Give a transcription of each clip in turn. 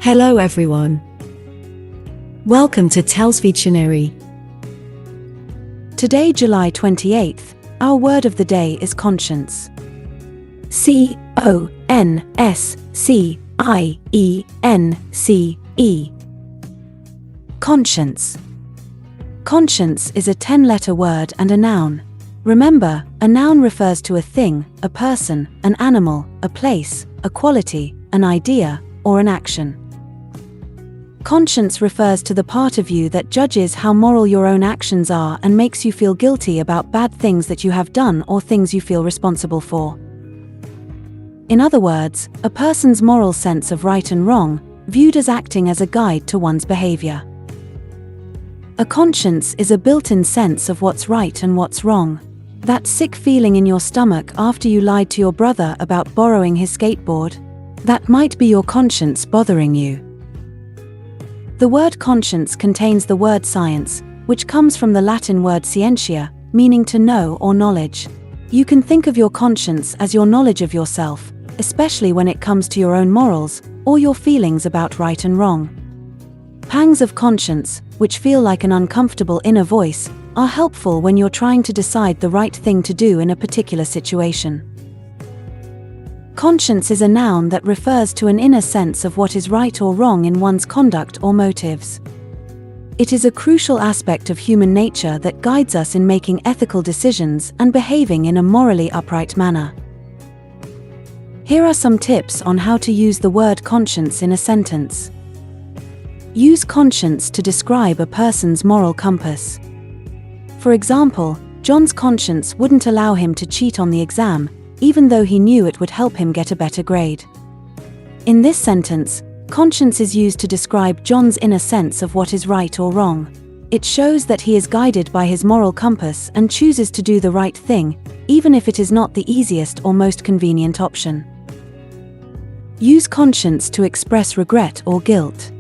Hello everyone. Welcome to TELLS Videtionary. Today, July 28th, our word of the day is conscience. C-O-N-S-C-I-E-N-C-E. Conscience. Conscience is a 10-letter word and a noun. Remember, a noun refers to a thing, a person, an animal, a place, a quality, an idea, or an action. Conscience refers to the part of you that judges how moral your own actions are and makes you feel guilty about bad things that you have done or things you feel responsible for. In other words, a person's moral sense of right and wrong, viewed as acting as a guide to one's behavior. A conscience is a built-in sense of what's right and what's wrong. That sick feeling in your stomach after you lied to your brother about borrowing his skateboard? That might be your conscience bothering you. The word conscience contains the word science, which comes from the Latin word scientia, meaning to know or knowledge. You can think of your conscience as your knowledge of yourself, especially when it comes to your own morals, or your feelings about right and wrong. Pangs of conscience, which feel like an uncomfortable inner voice, are helpful when you're trying to decide the right thing to do in a particular situation. Conscience is a noun that refers to an inner sense of what is right or wrong in one's conduct or motives. It is a crucial aspect of human nature that guides us in making ethical decisions and behaving in a morally upright manner. Here are some tips on how to use the word conscience in a sentence. Use conscience to describe a person's moral compass. For example, John's conscience wouldn't allow him to cheat on the exam, even though he knew it would help him get a better grade. In this sentence, conscience is used to describe John's inner sense of what is right or wrong. It shows that he is guided by his moral compass and chooses to do the right thing, even if it is not the easiest or most convenient option. Use conscience to express regret or guilt.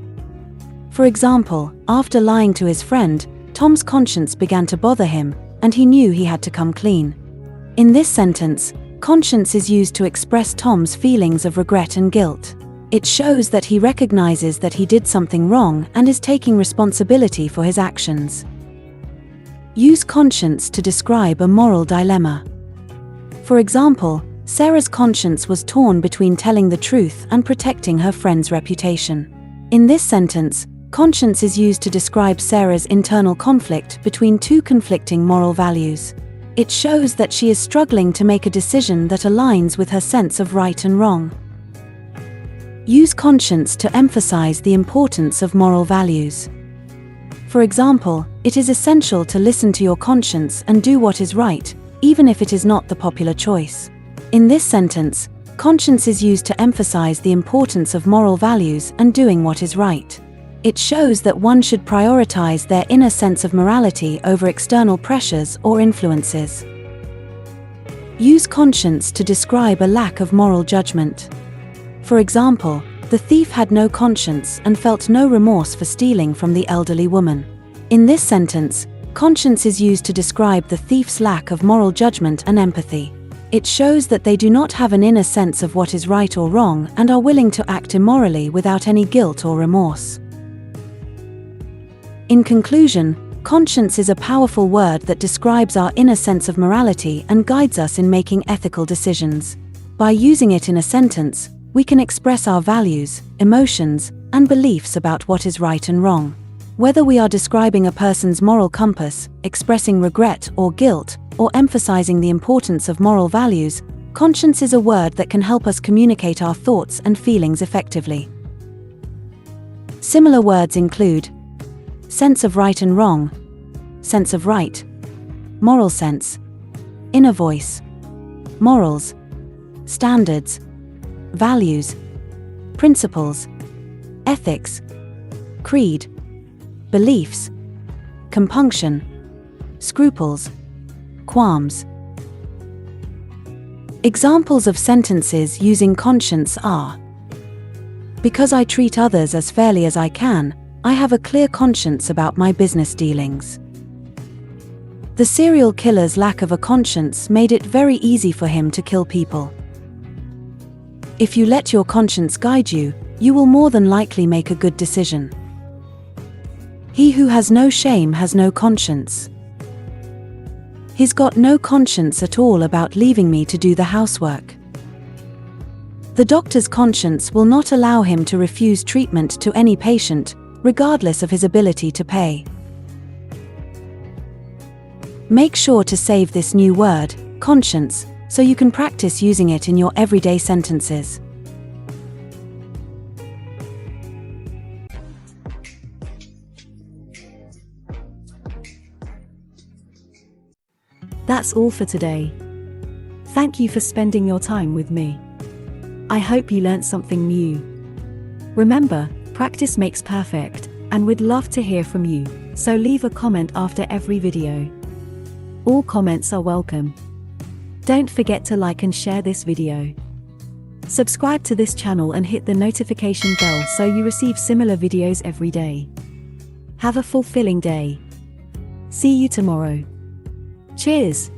For example, after lying to his friend, Tom's conscience began to bother him, and he knew he had to come clean. In this sentence, conscience is used to express Tom's feelings of regret and guilt. It shows that he recognizes that he did something wrong and is taking responsibility for his actions. Use conscience to describe a moral dilemma. For example, Sarah's conscience was torn between telling the truth and protecting her friend's reputation. In this sentence, conscience is used to describe Sarah's internal conflict between two conflicting moral values. It shows that she is struggling to make a decision that aligns with her sense of right and wrong. Use conscience to emphasize the importance of moral values. For example, it is essential to listen to your conscience and do what is right, even if it is not the popular choice. In this sentence, conscience is used to emphasize the importance of moral values and doing what is right. It shows that one should prioritize their inner sense of morality over external pressures or influences. Use conscience to describe a lack of moral judgment. For example, the thief had no conscience and felt no remorse for stealing from the elderly woman. In this sentence, conscience is used to describe the thief's lack of moral judgment and empathy. It shows that they do not have an inner sense of what is right or wrong and are willing to act immorally without any guilt or remorse. In conclusion, conscience is a powerful word that describes our inner sense of morality and guides us in making ethical decisions. By using it in a sentence, we can express our values, emotions, and beliefs about what is right and wrong. Whether we are describing a person's moral compass, expressing regret or guilt, or emphasizing the importance of moral values, conscience is a word that can help us communicate our thoughts and feelings effectively. Similar words include sense of right and wrong, sense of right, moral sense, inner voice, morals, standards, values, principles, ethics, creed, beliefs, compunction, scruples, qualms. Examples of sentences using conscience are: because I treat others as fairly as I can, I have a clear conscience about my business dealings. The serial killer's lack of a conscience made it very easy for him to kill people. If you let your conscience guide you, you will more than likely make a good decision. He who has no shame has no conscience. He's got no conscience at all about leaving me to do the housework. The doctor's conscience will not allow him to refuse treatment to any patient, regardless of his ability to pay. Make sure to save this new word, conscience, so you can practice using it in your everyday sentences. That's all for today. Thank you for spending your time with me. I hope you learned something new. Remember, practice makes perfect, and we'd love to hear from you, so leave a comment after every video. All comments are welcome. Don't forget to like and share this video. Subscribe to this channel and hit the notification bell so you receive similar videos every day. Have a fulfilling day. See you tomorrow. Cheers!